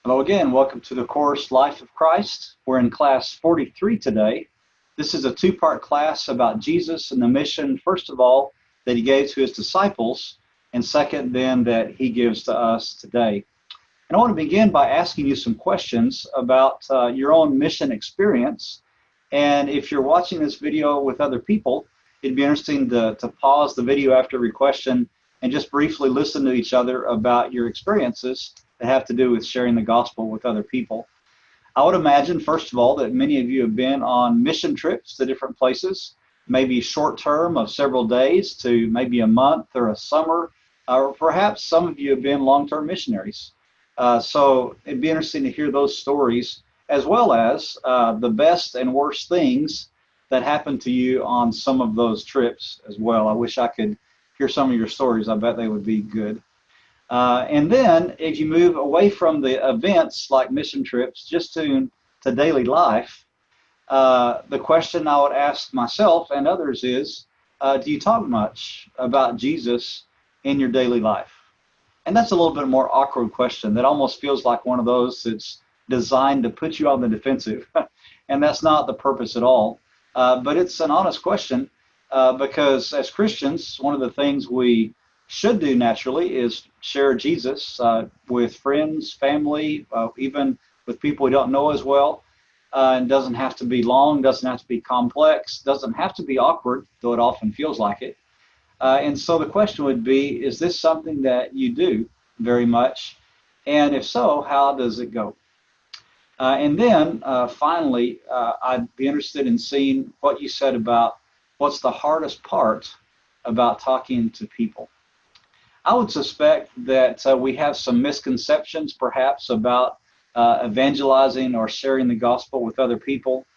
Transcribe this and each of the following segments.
Hello again. Welcome to the course Life of Christ. We're in class 43 today. This is a two-part class about Jesus and the mission, first of all, that he gave to his disciples, and second, then, that he gives to us today. And I want to begin by asking you some questions about your own mission experience. And if you're watching this video with other people, it'd be interesting to pause the video after every question and just briefly listen to each other about your experiences that have to do with sharing the gospel with other people. I would imagine, first of all, that many of you have been on mission trips to different places, maybe short term of several days to maybe a month or a summer, or perhaps some of you have been long-term missionaries. So it'd be interesting to hear those stories, as well as the best and worst things that happened to you on some of those trips as well. I wish I could hear some of your stories. I bet they would be good. And then if you move away from the events like mission trips just to daily life, the question I would ask myself and others is, do you talk much about Jesus in your daily life? And that's a little bit more awkward question that almost feels like one of those that's designed to put you on the defensive. And that's not the purpose at all. But it's an honest question because as Christians, one of the things we should do naturally is share Jesus with friends, family, even with people we don't know as well. And doesn't have to be long, doesn't have to be complex, doesn't have to be awkward, though it often feels like it. And so the question would be, is this something that you do very much? And if so, how does it go? And then finally, I'd be interested in seeing what you said about what's the hardest part about talking to people. I would suspect that we have some misconceptions perhaps about evangelizing or sharing the gospel with other people.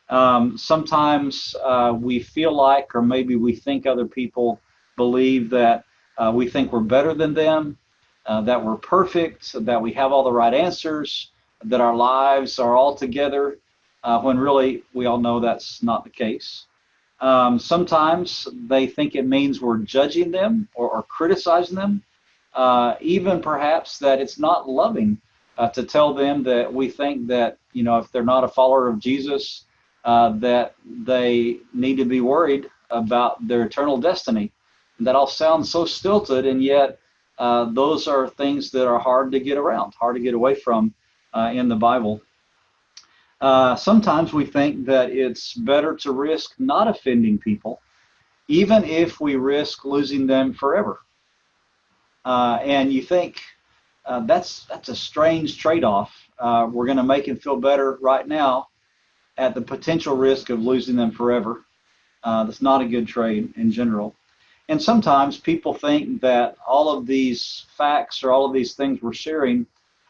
Sometimes we feel like, or maybe we think other people believe that we think we're better than them, that we're perfect, that we have all the right answers, that our lives are all together, when really we all know that's not the case. Sometimes they think it means we're judging them or criticizing them, even perhaps that it's not loving to tell them that we think that, you know, if they're not a follower of Jesus, that they need to be worried about their eternal destiny. And that all sounds so stilted, and yet those are things that are hard to get around, hard to get away from in the Bible. Sometimes we think that it's better to risk not offending people, even if we risk losing them forever. And you think that's a strange trade-off. We're going to make them feel better right now at the potential risk of losing them forever. That's not a good trade in general. And sometimes people think that all of these facts or all of these things we're sharing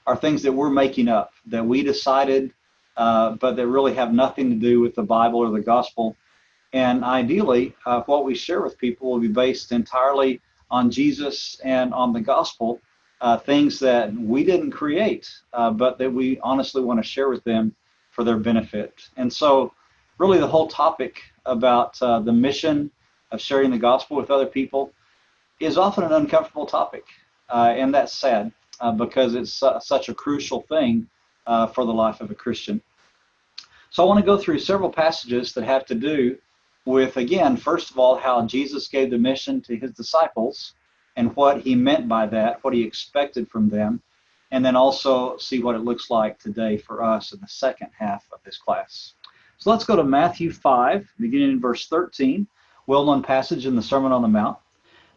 are things that we're making up, that we decided, but that really have nothing to do with the Bible or the gospel. And ideally, what we share with people will be based entirely on Jesus and on the gospel, things that we didn't create, but that we honestly want to share with them for their benefit. And so really the whole topic about the mission of sharing the gospel with other people is often an uncomfortable topic. And that's sad because it's such a crucial thing for the life of a Christian. So I want to go through several passages that have to do with, again, first of all, how Jesus gave the mission to his disciples and what he meant by that, what he expected from them, and then also see what it looks like today for us in the second half of this class. So let's go to Matthew 5, beginning in verse 13, well-known passage in the Sermon on the Mount,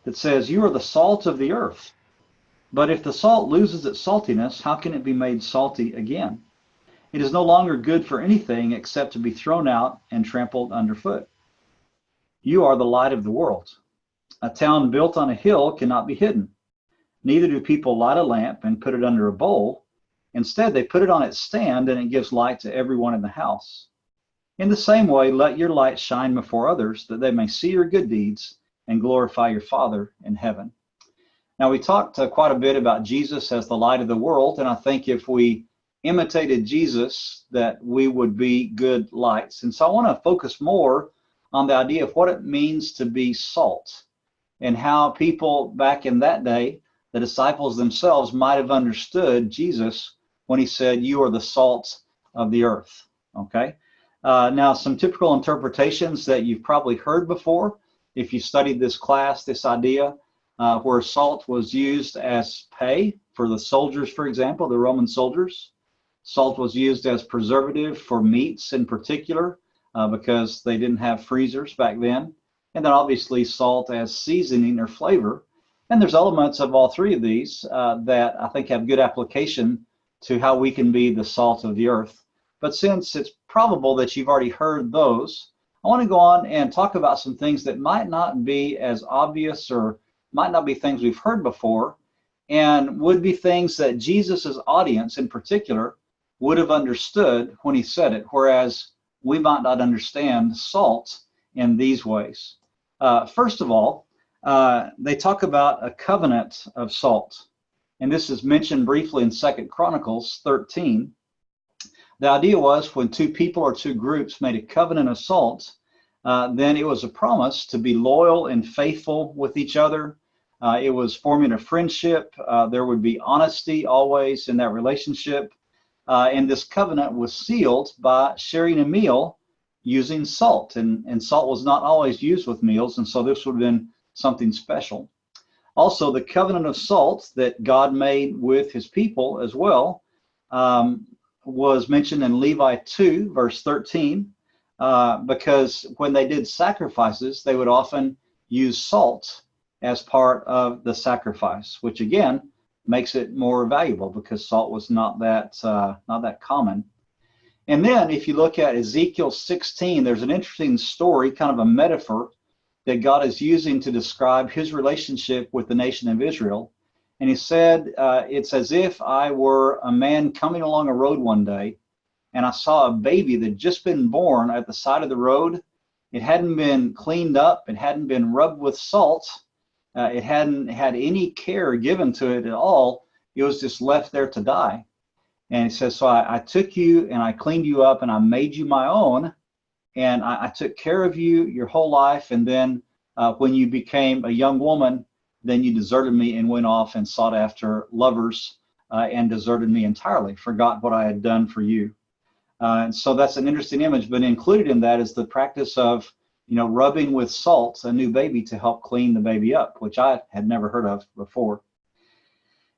that says, "You are the salt of the earth. But if the salt loses its saltiness, how can it be made salty again? It is no longer good for anything except to be thrown out and trampled underfoot. You are the light of the world. A town built on a hill cannot be hidden. Neither do people light a lamp and put it under a bowl. Instead, they put it on its stand, and it gives light to everyone in the house. In the same way, let your light shine before others, that they may see your good deeds and glorify your Father in heaven." Now, we talked quite a bit about Jesus as the light of the world, and I think if we imitated Jesus, that we would be good lights. And so I want to focus more on the idea of what it means to be salt and how people back in that day, the disciples themselves, might have understood Jesus when he said, "You are the salt of the earth." Okay. Now, some typical interpretations that you've probably heard before, if you studied this class, this idea, where salt was used as pay for the soldiers, for example, the Roman soldiers. Salt was used as preservative for meats in particular, because they didn't have freezers back then. And then obviously salt as seasoning or flavor. And there's elements of all three of these that I think have good application to how we can be the salt of the earth. But since it's probable that you've already heard those, I want to go on and talk about some things that might not be as obvious or might not be things we've heard before, and would be things that Jesus's audience in particular would have understood when he said it, whereas we might not understand salt in these ways. First of all, they talk about a covenant of salt. And this is mentioned briefly in 2 Chronicles 13. The idea was when two people or two groups made a covenant of salt, then it was a promise to be loyal and faithful with each other. It was forming a friendship. There would be honesty always in that relationship. And this covenant was sealed by sharing a meal using salt. And salt was not always used with meals, and so this would have been something special. Also, the covenant of salt that God made with his people as well was mentioned in Levi 2, verse 13, because when they did sacrifices, they would often use salt as part of the sacrifice, which again makes it more valuable because salt was not that common. And then if you look at Ezekiel 16, there's an interesting story, kind of a metaphor that God is using to describe his relationship with the nation of Israel. And he said, it's as if I were a man coming along a road one day, and I saw a baby that had just been born at the side of the road. It hadn't been cleaned up. It hadn't been rubbed with salt. It hadn't had any care given to it at all. It was just left there to die. And he says, so I took you and I cleaned you up and I made you my own. And I took care of you your whole life. And then when you became a young woman, then you deserted me and went off and sought after lovers and deserted me entirely, forgot what I had done for you. And so that's an interesting image, but included in that is the practice of, rubbing with salt a new baby to help clean the baby up, which I had never heard of before.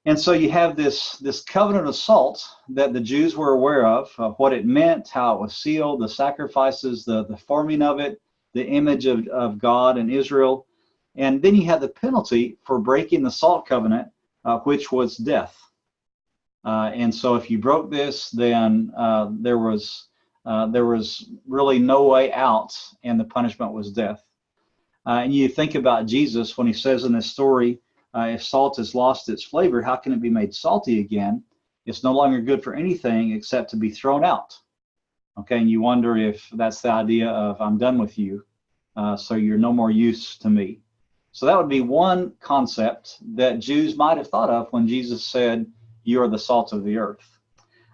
And so you have this covenant of salt that the Jews were aware of what it meant, how it was sealed, the sacrifices, the forming of it, the image of God and Israel. And then you have the penalty for breaking the salt covenant, which was death. And so if you broke this, then there was really no way out, and the punishment was death. And you think about Jesus when he says in this story, if salt has lost its flavor, how can it be made salty again? It's no longer good for anything except to be thrown out. Okay, and you wonder if that's the idea of I'm done with you, so you're no more use to me. So that would be one concept that Jews might have thought of when Jesus said, you are the salt of the earth.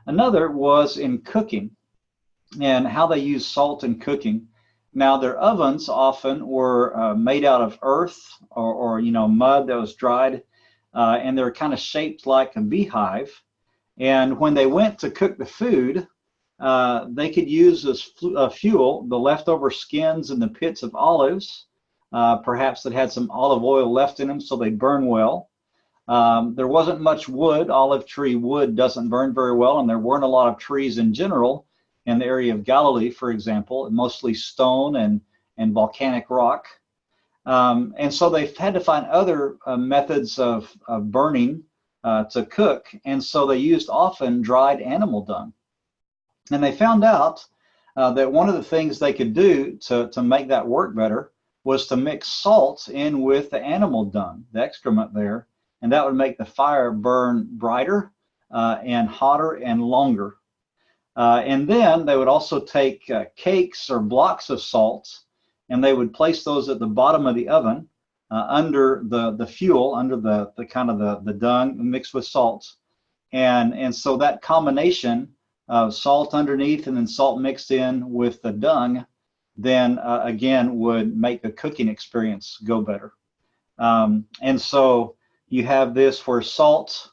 Another was in cooking and how they use salt in cooking. Now, their ovens often were made out of earth or mud that was dried, and they're kind of shaped like a beehive. And when they went to cook the food, they could use as fuel the leftover skins and the pits of olives, perhaps that had some olive oil left in them so they burn well. There wasn't much wood. Olive tree wood doesn't burn very well, and there weren't a lot of trees in general in the area of Galilee, for example, mostly stone and volcanic rock. And so they've had to find other methods of burning to cook, and so they used often dried animal dung. And they found out that one of the things they could do to make that work better was to mix salt in with the animal dung, the excrement there, and that would make the fire burn brighter and hotter and longer. And then they would also take cakes or blocks of salt, and they would place those at the bottom of the oven under the fuel, under the kind of the dung mixed with salt. And so that combination of salt underneath and then salt mixed in with the dung then again would make the cooking experience go better. And so you have this where salt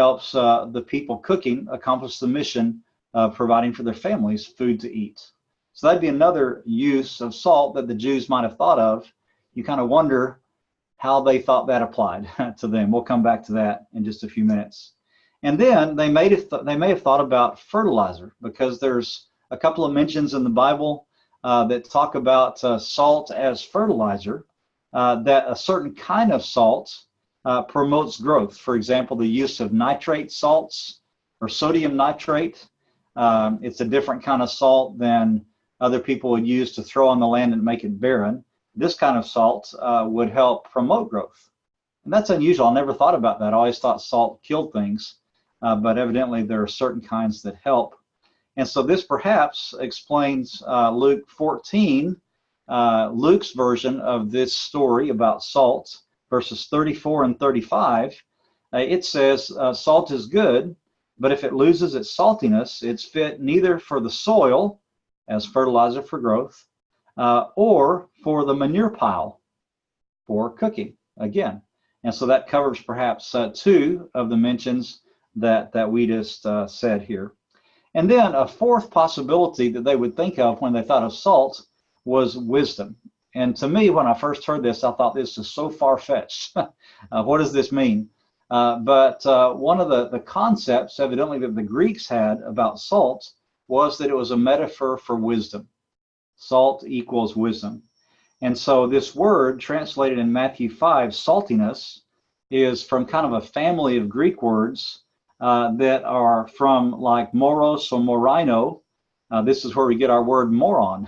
helps the people cooking accomplish the mission of providing for their families food to eat. So that'd be another use of salt that the Jews might have thought of. You kind of wonder how they thought that applied to them. We'll come back to that in just a few minutes. And then they may have thought about fertilizer, because there's a couple of mentions in the Bible that talk about salt as fertilizer, that a certain kind of salt promotes growth. For example, the use of nitrate salts or sodium nitrate. It's a different kind of salt than other people would use to throw on the land and make it barren. This kind of salt would help promote growth. And that's unusual. I never thought about that. I always thought salt killed things, but evidently there are certain kinds that help. And so this perhaps explains Luke 14, Luke's version of this story about salt, verses 34 and 35. It says, salt is good, but if it loses its saltiness, it's fit neither for the soil as fertilizer for growth, or for the manure pile for cooking again. And so that covers perhaps two of the mentions that we just said here. And then a fourth possibility that they would think of when they thought of salt was wisdom. And to me, when I first heard this, I thought this is so far-fetched. What does this mean? But one of the concepts, evidently, that the Greeks had about salt was that it was a metaphor for wisdom. Salt equals wisdom. And so this word, translated in Matthew 5, saltiness, is from kind of a family of Greek words that are from like moros or morino. This is where we get our word moron,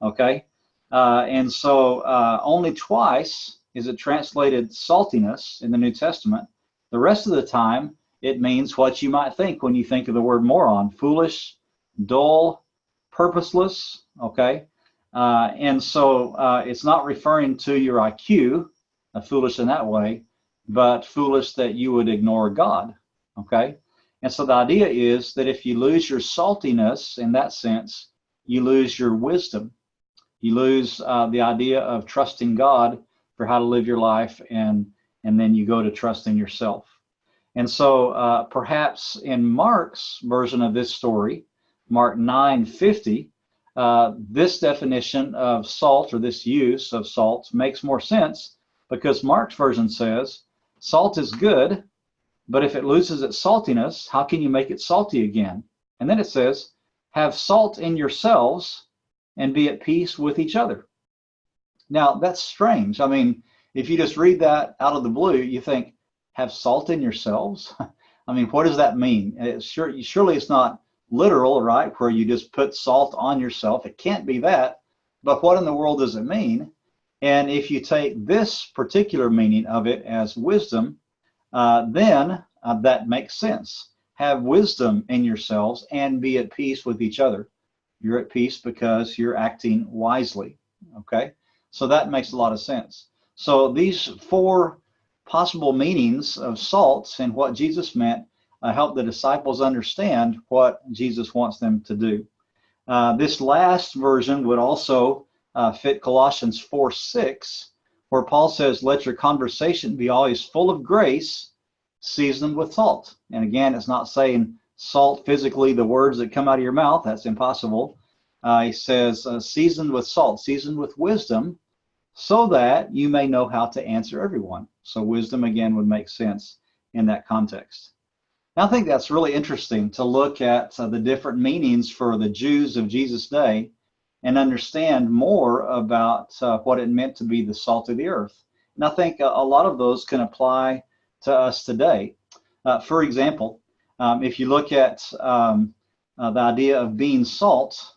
okay? And so only twice is it translated saltiness in the New Testament. The rest of the time, it means what you might think when you think of the word moron: foolish, dull, purposeless, okay? And so it's not referring to your IQ, foolish in that way, but foolish that you would ignore God, okay? And so the idea is that if you lose your saltiness in that sense, you lose your wisdom. You lose the idea of trusting God for how to live your life, and then you go to trusting yourself. And so perhaps in Mark's version of this story, Mark 9:50, this definition of salt, or this use of salt, makes more sense, because Mark's version says, salt is good, but if it loses its saltiness, how can you make it salty again? And then it says, have salt in yourselves and be at peace with each other. Now, that's strange. I mean, if you just read that out of the blue, you think, have salt in yourselves? I mean, what does that mean? Surely it's not literal, right, where you just put salt on yourself. It can't be that. But what in the world does it mean? And if you take this particular meaning of it as wisdom, then that makes sense. Have wisdom in yourselves and be at peace with each other. You're at peace because you're acting wisely, okay? So that makes a lot of sense. So these four possible meanings of salt and what Jesus meant help the disciples understand what Jesus wants them to do. This last version would also fit Colossians 4:6, where Paul says, let your conversation be always full of grace, seasoned with salt. And again, it's not saying salt physically, the words that come out of your mouth. That's impossible. He says, seasoned with salt, seasoned with wisdom, so that you may know how to answer everyone. So wisdom, again, would make sense in that context. Now, I think that's really interesting to look at the different meanings for the Jews of Jesus' day and understand more about what it meant to be the salt of the earth. And I think a lot of those can apply to us today. For example, if you look at the idea of being salt,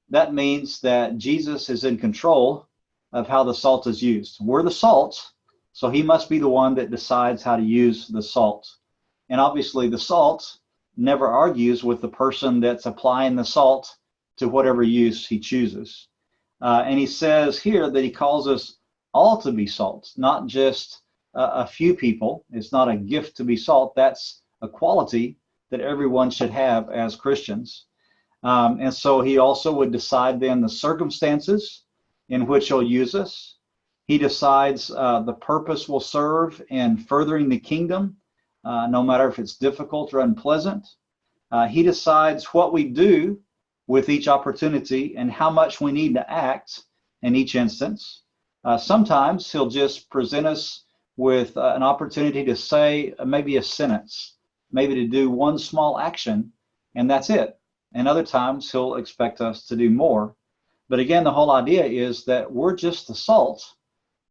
that means that Jesus is in control of how the salt is used. We're the salt, so he must be the one that decides how to use the salt. And obviously the salt never argues with the person that's applying the salt to whatever use he chooses. And he says here that he calls us all to be salt, not just a few people. It's not a gift to be salt. That's a quality that everyone should have as Christians. And so he also would decide then the circumstances in which he'll use us. He decides the purpose we'll serve in furthering the kingdom no matter if it's difficult or unpleasant. He decides what we do with each opportunity and how much we need to act in each instance. Sometimes he'll just present us with an opportunity to say maybe a sentence, maybe to do one small action, and that's it. And other times he'll expect us to do more. But again, the whole idea is that we're just the salt,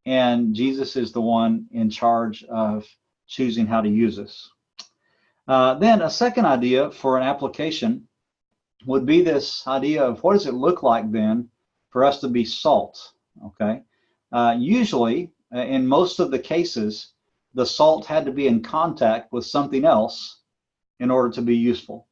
and Jesus is the one in charge of choosing how to use us. Then a second idea for an application would be this idea of what does it look like then for us to be salt, okay? Usually, in most of the cases, the salt had to be in contact with something else in order to be useful.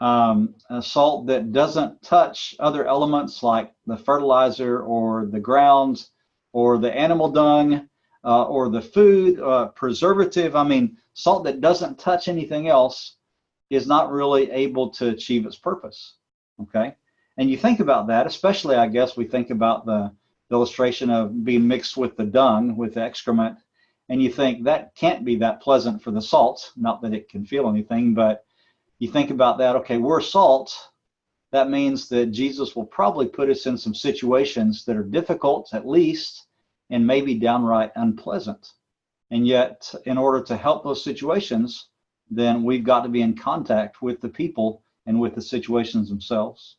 A salt that doesn't touch other elements like the fertilizer or the ground or the animal dung or the food, preservative. I mean, salt that doesn't touch anything else is not really able to achieve its purpose, okay? And you think about that, especially, I guess, we think about the illustration of being mixed with the dung, with the excrement, and you think that can't be that pleasant for the salt, not that it can feel anything, but you think about that, okay, we're salt, that means that Jesus will probably put us in some situations that are difficult, at least, and maybe downright unpleasant. And yet, in order to help those situations, then we've got to be in contact with the people and with the situations themselves.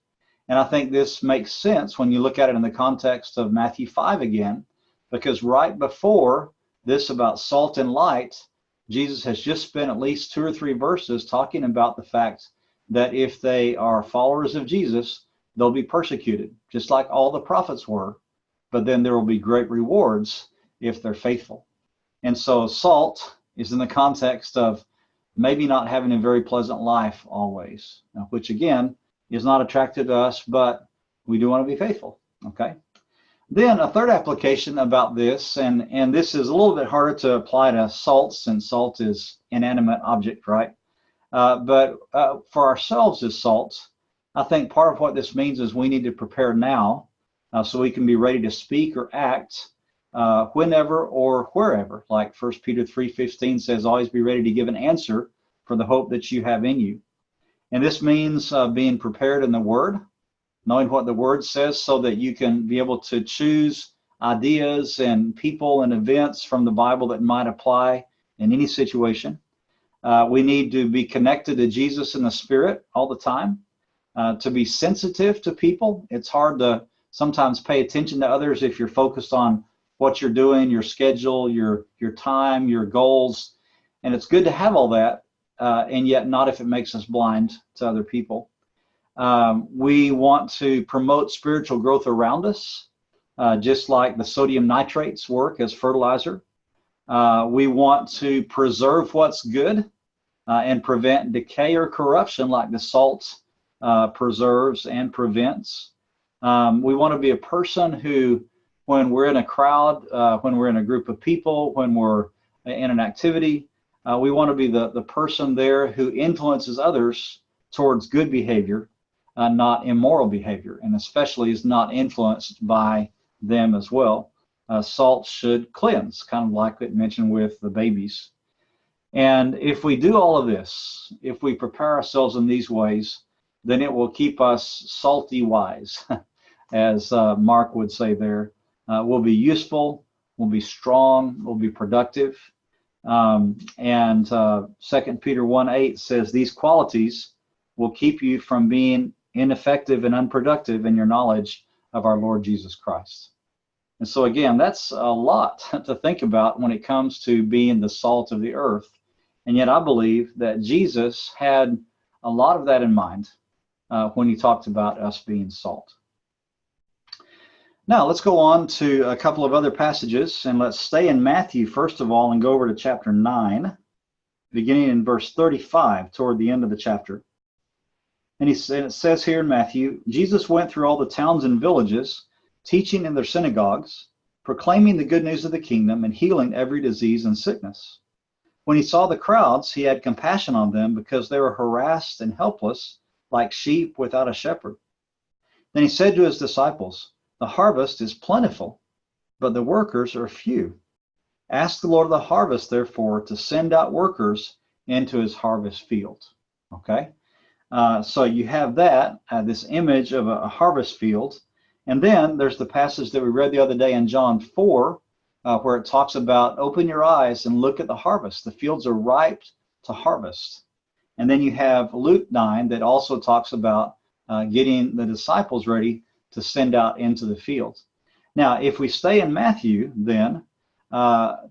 And I think this makes sense when you look at it in the context of Matthew 5 again, because right before this about salt and light, Jesus has just spent at least 2 or 3 verses talking about the fact that if they are followers of Jesus, they'll be persecuted, just like all the prophets were, but then there will be great rewards if they're faithful. And so salt is in the context of maybe not having a very pleasant life always, which again is not attractive to us, but we do want to be faithful, okay? Then a third application about this, and this is a little bit harder to apply to salt since salt is inanimate object, right? But for ourselves as salt, I think part of what this means is we need to prepare now so we can be ready to speak or act whenever or wherever. Like 1 Peter 3:15 says, always be ready to give an answer for the hope that you have in you. And this means being prepared in the Word, knowing what the Word says so that you can be able to choose ideas and people and events from the Bible that might apply in any situation. We need to be connected to Jesus in the Spirit all the time, to be sensitive to people. It's hard to sometimes pay attention to others if you're focused on what you're doing, your schedule, your time, your goals. And it's good to have all that, and yet not if it makes us blind to other people. We want to promote spiritual growth around us, just like the sodium nitrates work as fertilizer. We want to preserve what's good and prevent decay or corruption like the salt preserves and prevents. We want to be a person who, when we're in a crowd, when we're in a group of people, when we're in an activity, we want to be the person there who influences others towards good behavior, not immoral behavior, and especially is not influenced by them as well. Salt should cleanse, kind of like it mentioned with the babies. And if we do all of this, if we prepare ourselves in these ways, then it will keep us salty wise, as Mark would say there. We'll be useful, we'll be strong, we'll be productive. And 2 Peter 1:8 says these qualities will keep you from being ineffective and unproductive in your knowledge of our Lord Jesus Christ. And so again, that's a lot to think about when it comes to being the salt of the earth. And yet I believe that Jesus had a lot of that in mind when he talked about us being salt. Now let's go on to a couple of other passages, and let's stay in Matthew first of all and go over to chapter 9, beginning in verse 35 toward the end of the chapter. And it says here in Matthew, Jesus went through all the towns and villages, teaching in their synagogues, proclaiming the good news of the kingdom and healing every disease and sickness. When he saw the crowds, he had compassion on them because they were harassed and helpless like sheep without a shepherd. Then he said to his disciples, the harvest is plentiful, but the workers are few. Ask the Lord of the harvest, therefore, to send out workers into his harvest field. Okay? So you have that, this image of a harvest field. And then there's the passage that we read the other day in John 4, where it talks about open your eyes and look at the harvest. The fields are ripe to harvest. And then you have Luke 9 that also talks about getting the disciples ready to send out into the field. Now, if we stay in Matthew, then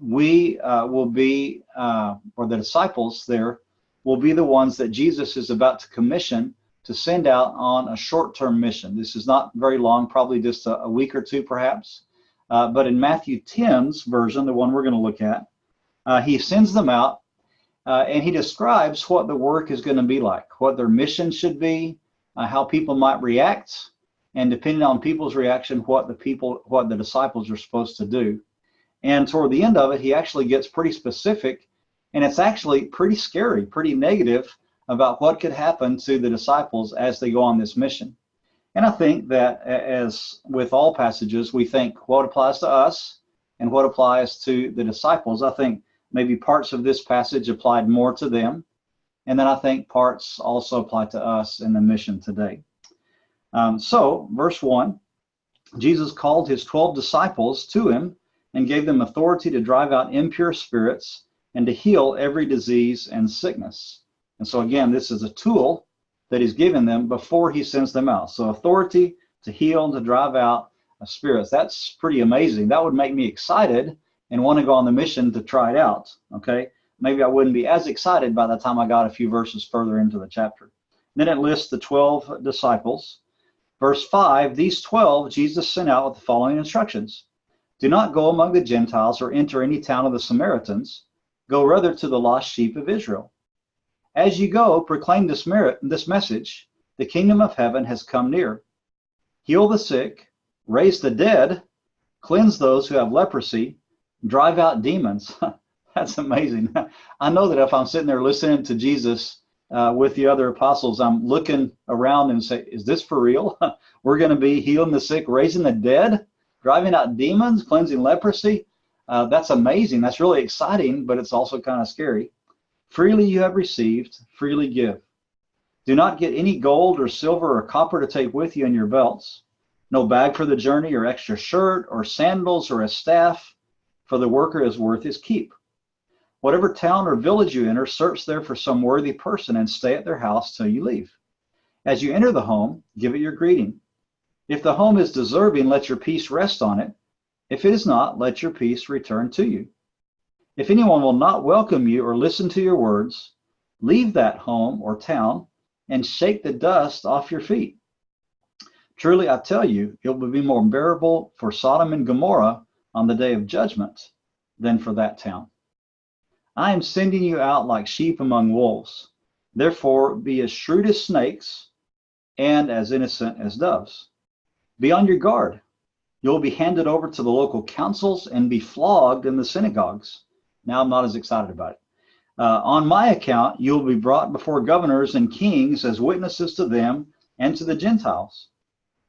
we will be, or the disciples there, will be the ones that Jesus is about to commission to send out on a short-term mission. This is not very long, probably just a week or two perhaps. But in Matthew 10's version, the one we're going to look at, he sends them out and he describes what the work is going to be like, what their mission should be, how people might react, and depending on people's reaction, what the disciples are supposed to do. And toward the end of it, he actually gets pretty specific, and it's actually pretty scary, pretty negative about what could happen to the disciples as they go on this mission. And I think that, as with all passages, we think what applies to us and what applies to the disciples. I think maybe parts of this passage applied more to them, and then I think parts also apply to us in the mission today. So, verse 1, Jesus called his 12 disciples to him and gave them authority to drive out impure spirits and to heal every disease and sickness. And so again, this is a tool that he's given them before he sends them out. So authority to heal and to drive out spirits. That's pretty amazing. That would make me excited and want to go on the mission to try it out. Okay, maybe I wouldn't be as excited by the time I got a few verses further into the chapter. Then it lists the 12 disciples. Verse 5, these 12 Jesus sent out with the following instructions. Do not go among the Gentiles or enter any town of the Samaritans. Go rather to the lost sheep of Israel. As you go, proclaim this message. The kingdom of heaven has come near. Heal the sick, raise the dead, cleanse those who have leprosy, drive out demons. That's amazing. I know that if I'm sitting there listening to Jesus with the other apostles, I'm looking around and say, is this for real? We're going to be healing the sick, raising the dead, driving out demons, cleansing leprosy. That's amazing. That's really exciting, but it's also kind of scary. Freely you have received, freely give. Do not get any gold or silver or copper to take with you in your belts. No bag for the journey or extra shirt or sandals or a staff, for the worker is worth his keep. Whatever town or village you enter, search there for some worthy person and stay at their house till you leave. As you enter the home, give it your greeting. If the home is deserving, let your peace rest on it. If it is not, let your peace return to you. If anyone will not welcome you or listen to your words, leave that home or town and shake the dust off your feet. Truly, I tell you, it will be more bearable for Sodom and Gomorrah on the day of judgment than for that town. I am sending you out like sheep among wolves. Therefore, be as shrewd as snakes and as innocent as doves. Be on your guard. You will be handed over to the local councils and be flogged in the synagogues. Now I'm not as excited about it. On my account, you will be brought before governors and kings as witnesses to them and to the Gentiles.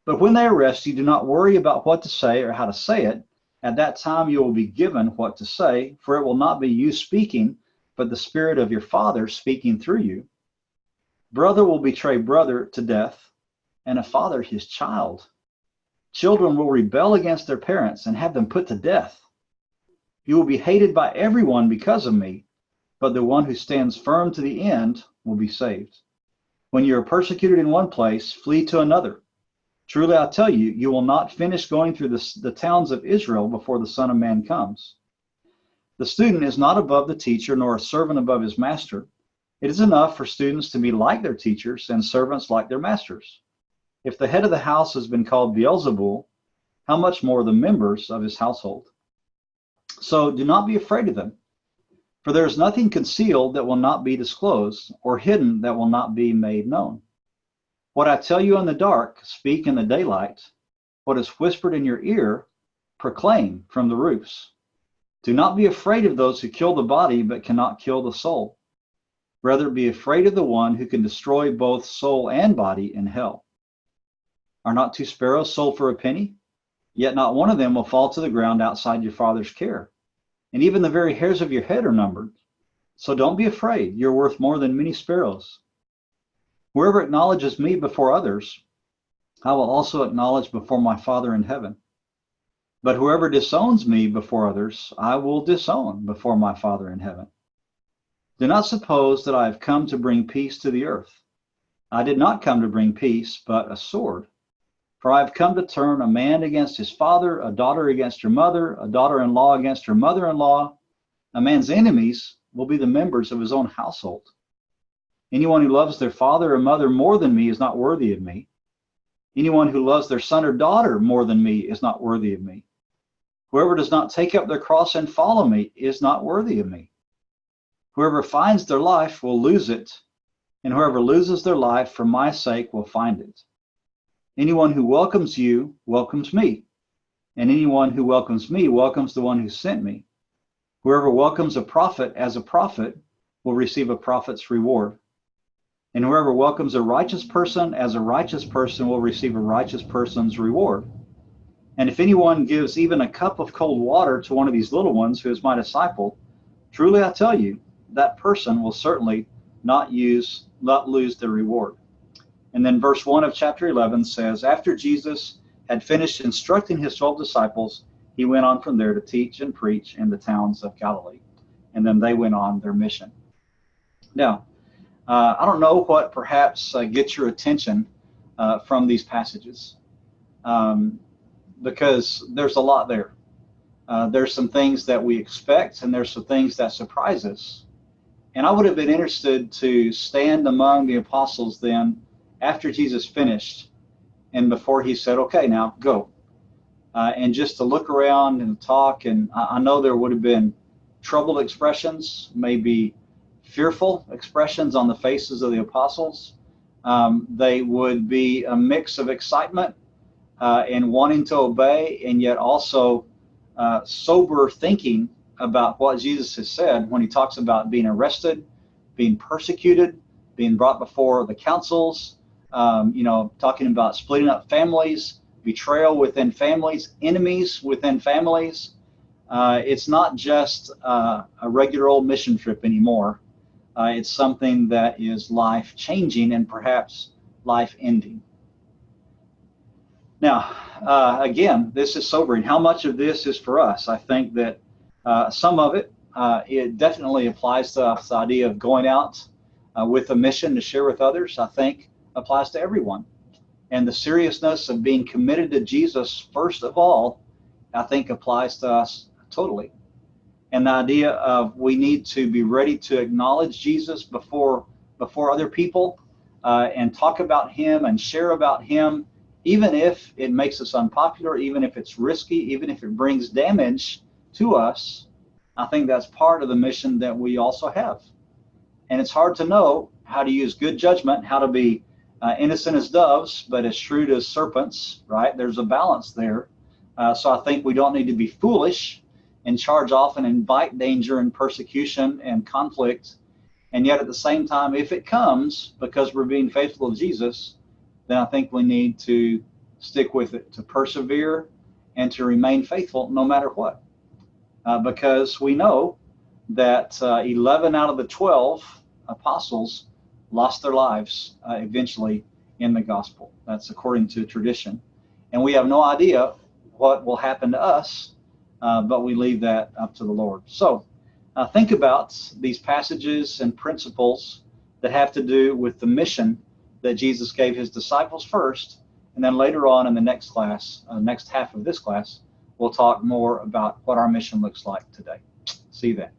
But when they arrest you, do not worry about what to say or how to say it. At that time you will be given what to say, for it will not be you speaking, but the Spirit of your Father speaking through you. Brother will betray brother to death, and a father his child. Children will rebel against their parents and have them put to death. You will be hated by everyone because of me, but the one who stands firm to the end will be saved. When you are persecuted in one place, flee to another. Truly I tell you, you will not finish going through the towns of Israel before the Son of Man comes. The student is not above the teacher, nor a servant above his master. It is enough for students to be like their teachers and servants like their masters. If the head of the house has been called Beelzebul, how much more the members of his household? So do not be afraid of them, for there is nothing concealed that will not be disclosed, or hidden that will not be made known. What I tell you in the dark, speak in the daylight. What is whispered in your ear, proclaim from the roofs. Do not be afraid of those who kill the body but cannot kill the soul. Rather, be afraid of the one who can destroy both soul and body in hell. Are not 2 sparrows sold for a penny? Yet not one of them will fall to the ground outside your Father's care. and even the very hairs of your head are numbered. So don't be afraid. You're worth more than many sparrows. Whoever acknowledges me before others, I will also acknowledge before my Father in heaven. But whoever disowns me before others, I will disown before my Father in heaven. Do not suppose that I have come to bring peace to the earth. I did not come to bring peace, but a sword. For I have come to turn a man against his father, a daughter against her mother, a daughter-in-law against her mother-in-law. A man's enemies will be the members of his own household. Anyone who loves their father or mother more than me is not worthy of me. Anyone who loves their son or daughter more than me is not worthy of me. Whoever does not take up their cross and follow me is not worthy of me. Whoever finds their life will lose it, and whoever loses their life for my sake will find it. Anyone who welcomes you welcomes me, and anyone who welcomes me welcomes the one who sent me. Whoever welcomes a prophet as a prophet will receive a prophet's reward. And whoever welcomes a righteous person as a righteous person will receive a righteous person's reward. And if anyone gives even a cup of cold water to one of these little ones who is my disciple, truly I tell you, that person will certainly not lose the reward. And then verse 1 of chapter 11 says, after Jesus had finished instructing his 12 disciples, he went on from there to teach and preach in the towns of Galilee. And then they went on their mission. Now, I don't know what perhaps gets your attention from these passages, because there's a lot there. There's some things that we expect, and there's some things that surprise us. And I would have been interested to stand among the apostles then after Jesus finished and before he said, okay, now go. And just to look around and talk. And I know there would have been troubled expressions, maybe fearful expressions on the faces of the apostles. They would be a mix of excitement and wanting to obey, and yet also sober thinking about what Jesus has said when he talks about being arrested, being persecuted, being brought before the councils, talking about splitting up families, betrayal within families, enemies within families. It's not just a regular old mission trip anymore. It's something that is life-changing and perhaps life-ending. Now, again, this is sobering. How much of this is for us? I think that some of it, it definitely applies to us. The idea of going out with a mission to share with others, I think, applies to everyone. And the seriousness of being committed to Jesus, first of all, I think applies to us totally. And the idea of we need to be ready to acknowledge Jesus before other people and talk about him and share about him, even if it makes us unpopular, even if it's risky, even if it brings damage to us. I think that's part of the mission that we also have. And it's hard to know how to use good judgment, how to be innocent as doves, but as shrewd as serpents, right? There's a balance there. So I think we don't need to be foolish and charge off and invite danger and persecution and conflict. And yet at the same time, if it comes because we're being faithful to Jesus, then I think we need to stick with it, to persevere and to remain faithful no matter what. Because we know that 11 out of the 12 apostles lost their lives eventually in the gospel. That's according to tradition. And we have no idea what will happen to us, but we leave that up to the Lord. So think about these passages and principles that have to do with the mission that Jesus gave his disciples first, and then later on in the next class, next half of this class, we'll talk more about what our mission looks like today. See you then.